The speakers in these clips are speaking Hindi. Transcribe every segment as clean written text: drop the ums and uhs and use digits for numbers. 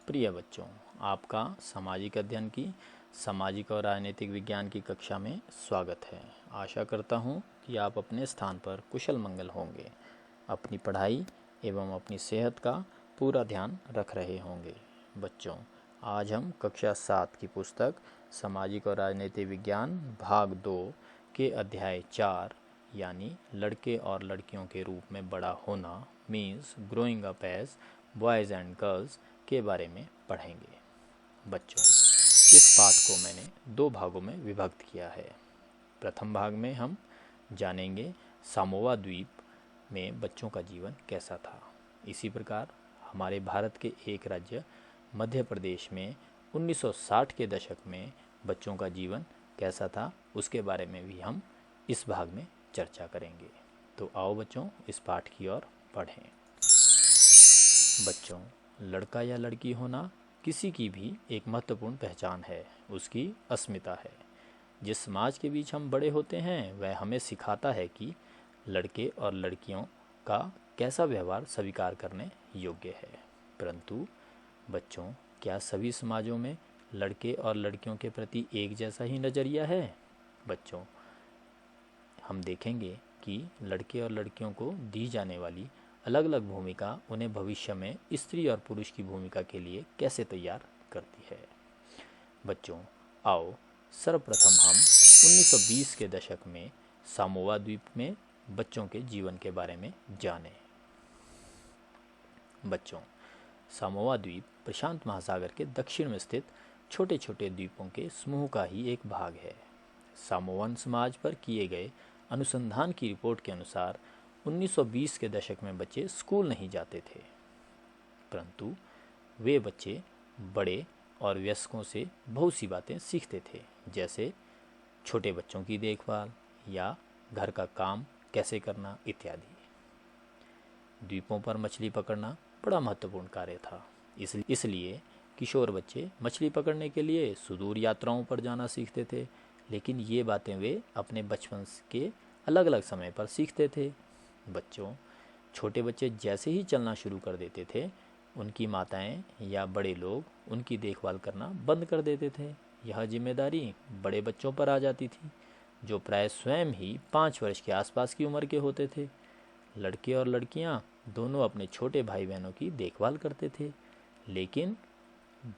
प्रिय बच्चों, आपका सामाजिक अध्ययन की सामाजिक और राजनीतिक विज्ञान की कक्षा में स्वागत है। आशा करता हूँ कि आप अपने स्थान पर कुशल मंगल होंगे, अपनी पढ़ाई एवं अपनी सेहत का पूरा ध्यान रख रहे होंगे। बच्चों, आज हम कक्षा 7 की पुस्तक सामाजिक और राजनीतिक विज्ञान भाग 2 के अध्याय 4 यानी लड़के और लड़कियों के रूप में बड़ा होना means growing up as boys and girls के बारे में पढ़ेंगे। बच्चों, इस पाठ को मैंने 2 भागों में विभक्त किया है। प्रथम भाग में हम जानेंगे सामोआ द्वीप में बच्चों का जीवन कैसा था। इसी प्रकार हमारे भारत के एक राज्य मध्य प्रदेश में 1960 के दशक में बच्चों का जीवन कैसा था, उसके बारे में भी हम इस भाग में चर्चा करेंगे। तो आओ बच्चों, इस पाठ की ओर पढ़ें। बच्चों, लड़का या लड़की होना किसी की भी एक महत्वपूर्ण पहचान है, उसकी अस्मिता है। जिस समाज के बीच हम बड़े होते हैं वह हमें सिखाता है कि लड़के और लड़कियों का कैसा व्यवहार स्वीकार करने योग्य है। परंतु बच्चों, क्या सभी समाजों में लड़के और लड़कियों के प्रति एक जैसा ही नज़रिया है? बच्चों, हम देखेंगे कि लड़के और लड़कियों को दी जाने वाली अलग अलग भूमिका उन्हें भविष्य में स्त्री और पुरुष की भूमिका के लिए कैसे तैयार करती है। बच्चों, आओ सर्वप्रथम हम 1920 के दशक में सामोआ द्वीप में बच्चों के जीवन के बारे में जानें। बच्चों, सामोआ द्वीप प्रशांत महासागर के दक्षिण में स्थित छोटे छोटे द्वीपों के समूह का ही एक भाग है। सामोअन समाज पर किए गए अनुसंधान की रिपोर्ट के अनुसार 1920 के दशक में बच्चे स्कूल नहीं जाते थे, परंतु वे बच्चे बड़े और वयस्कों से बहुत सी बातें सीखते थे, जैसे छोटे बच्चों की देखभाल या घर का काम कैसे करना इत्यादि। द्वीपों पर मछली पकड़ना बड़ा महत्वपूर्ण कार्य था, इसलिए किशोर बच्चे मछली पकड़ने के लिए सुदूर यात्राओं पर जाना सीखते थे। लेकिन ये बातें वे अपने बचपन के अलग अलग समय पर सीखते थे। बच्चों, छोटे बच्चे जैसे ही चलना शुरू कर देते थे, उनकी माताएं या बड़े लोग उनकी देखभाल करना बंद कर देते थे। यह जिम्मेदारी बड़े बच्चों पर आ जाती थी, जो प्राय स्वयं ही 5 वर्ष के आसपास की उम्र के होते थे। लड़के और लड़कियां दोनों अपने छोटे भाई बहनों की देखभाल करते थे, लेकिन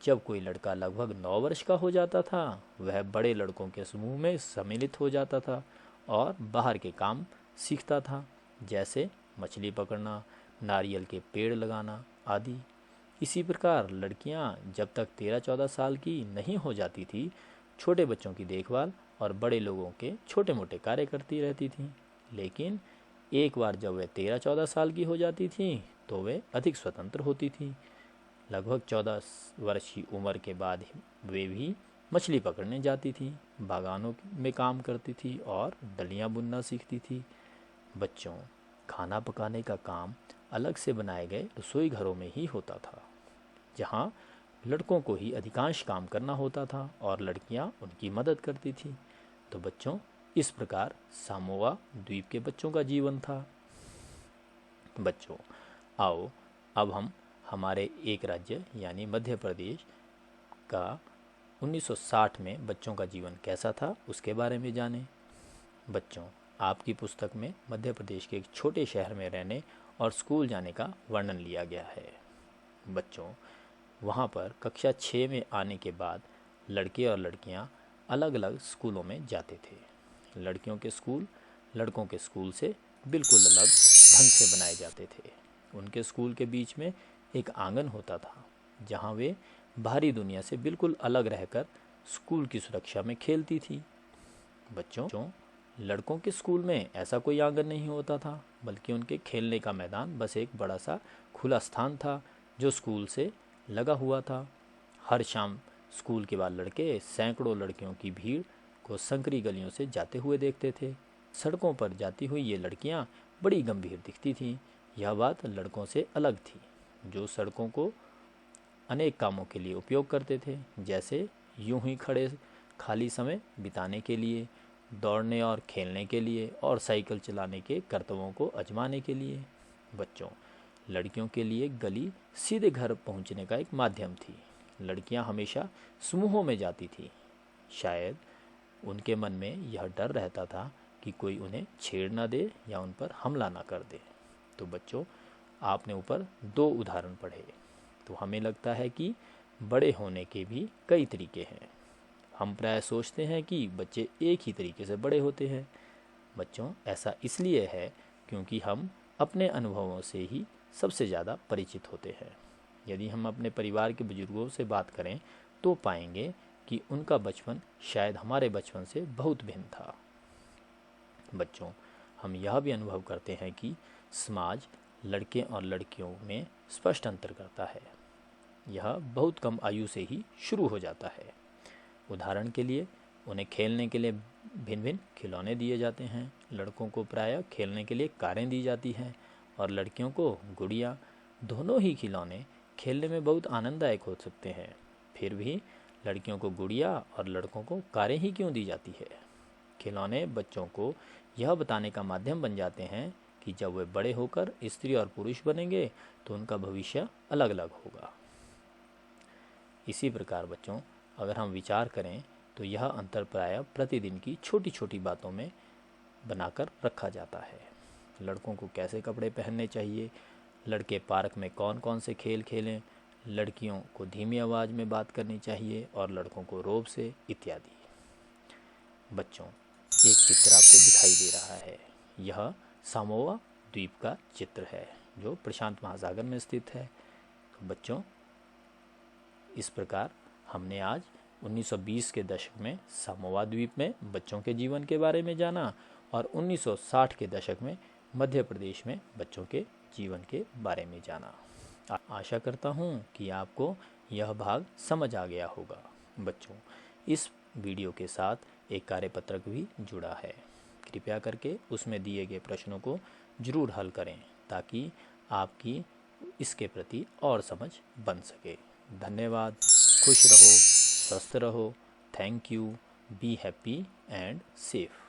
जब कोई लड़का लगभग 9 वर्ष का हो जाता था, वह बड़े लड़कों के समूह में सम्मिलित हो जाता था और बाहर के काम सीखता था, जैसे मछली पकड़ना, नारियल के पेड़ लगाना आदि। इसी प्रकार लड़कियां जब तक 13-14 साल की नहीं हो जाती थी, छोटे बच्चों की देखभाल और बड़े लोगों के छोटे मोटे कार्य करती रहती थीं। लेकिन एक बार जब वे 13-14 साल की हो जाती थीं, तो वे अधिक स्वतंत्र होती थीं। लगभग 14 वर्ष की उम्र के बाद वे भी मछली पकड़ने जाती थी, बागानों में काम करती थी और डलियां बुनना सीखती थी। बच्चों, खाना पकाने का काम अलग से बनाए गए रसोई घरों में ही होता था, जहां लड़कों को ही अधिकांश काम करना होता था और लड़कियां उनकी मदद करती थी। तो बच्चों, इस प्रकार सामोआ द्वीप के बच्चों का जीवन था। बच्चों, आओ अब हम हमारे एक राज्य यानी मध्य प्रदेश का 1960 में बच्चों का जीवन कैसा था उसके बारे में जानें। बच्चों, आपकी पुस्तक में मध्य प्रदेश के एक छोटे शहर में रहने और स्कूल जाने का वर्णन लिया गया है। बच्चों, वहाँ पर कक्षा 6 में आने के बाद लड़के और लड़कियाँ अलग अलग स्कूलों में जाते थे। लड़कियों के स्कूल लड़कों के स्कूल से बिल्कुल अलग ढंग से बनाए जाते थे। उनके स्कूल के बीच में एक आंगन होता था, जहाँ वे बाहरी दुनिया से बिल्कुल अलग रहकर स्कूल की सुरक्षा में खेलती थी। बच्चों, लड़कों के स्कूल में ऐसा कोई आंगन नहीं होता था, बल्कि उनके खेलने का मैदान बस एक बड़ा सा खुला स्थान था जो स्कूल से लगा हुआ था। हर शाम स्कूल के बाद लड़के सैकड़ों लड़कियों की भीड़ को संकरी गलियों से जाते हुए देखते थे। सड़कों पर जाती हुई ये लड़कियां बड़ी गंभीर दिखती थीं। यह बात लड़कों से अलग थी, जो सड़कों को अनेक कामों के लिए उपयोग करते थे, जैसे यूं ही खड़े खाली समय बिताने के लिए, दौड़ने और खेलने के लिए और साइकिल चलाने के करतबों को आजमाने के लिए। बच्चों, लड़कियों के लिए गली सीधे घर पहुंचने का एक माध्यम थी। लड़कियां हमेशा समूहों में जाती थीं। शायद उनके मन में यह डर रहता था कि कोई उन्हें छेड़ ना दे या उन पर हमला ना कर दे। तो बच्चों, आपने ऊपर 2 उदाहरण पढ़े, तो हमें लगता है कि बड़े होने के भी कई तरीके हैं। हम प्राय सोचते हैं कि बच्चे एक ही तरीके से बड़े होते हैं। बच्चों, ऐसा इसलिए है क्योंकि हम अपने अनुभवों से ही सबसे ज़्यादा परिचित होते हैं। यदि हम अपने परिवार के बुजुर्गों से बात करें तो पाएंगे कि उनका बचपन शायद हमारे बचपन से बहुत भिन्न था। बच्चों, हम यह भी अनुभव करते हैं कि समाज लड़के और लड़कियों में स्पष्ट अंतर करता है। यह बहुत कम आयु से ही शुरू हो जाता है। उदाहरण के लिए, उन्हें खेलने के लिए भिन्न भिन्न खिलौने दिए जाते हैं। लड़कों को प्रायः खेलने के लिए कारें दी जाती हैं और लड़कियों को गुड़िया। दोनों ही खिलौने खेलने में बहुत आनंददायक हो सकते हैं, फिर भी लड़कियों को गुड़िया और लड़कों को कारें ही क्यों दी जाती है? खिलौने बच्चों को यह बताने का माध्यम बन जाते हैं कि जब वे बड़े होकर स्त्री और पुरुष बनेंगे तो उनका भविष्य अलग अलग होगा। इसी प्रकार बच्चों, अगर हम विचार करें तो यह अंतर प्रायः प्रतिदिन की छोटी छोटी बातों में बनाकर रखा जाता है। लड़कों को कैसे कपड़े पहनने चाहिए, लड़के पार्क में कौन कौन से खेल खेलें, लड़कियों को धीमी आवाज़ में बात करनी चाहिए और लड़कों को रोब से, इत्यादि। बच्चों, एक चित्र आपको दिखाई दे रहा है। यह सामोआ द्वीप का चित्र है जो प्रशांत महासागर में स्थित है। तो बच्चों, इस प्रकार हमने आज 1920 के दशक में सामोआ द्वीप में बच्चों के जीवन के बारे में जाना और 1960 के दशक में मध्य प्रदेश में बच्चों के जीवन के बारे में जाना। आशा करता हूँ कि आपको यह भाग समझ आ गया होगा। बच्चों, इस वीडियो के साथ एक कार्यपत्रक भी जुड़ा है। कृपया करके उसमें दिए गए प्रश्नों को जरूर हल करें ताकि आपकी इसके प्रति और समझ बन सके। धन्यवाद। खुश रहो, स्वस्थ रहो। Thank you. Be happy and safe.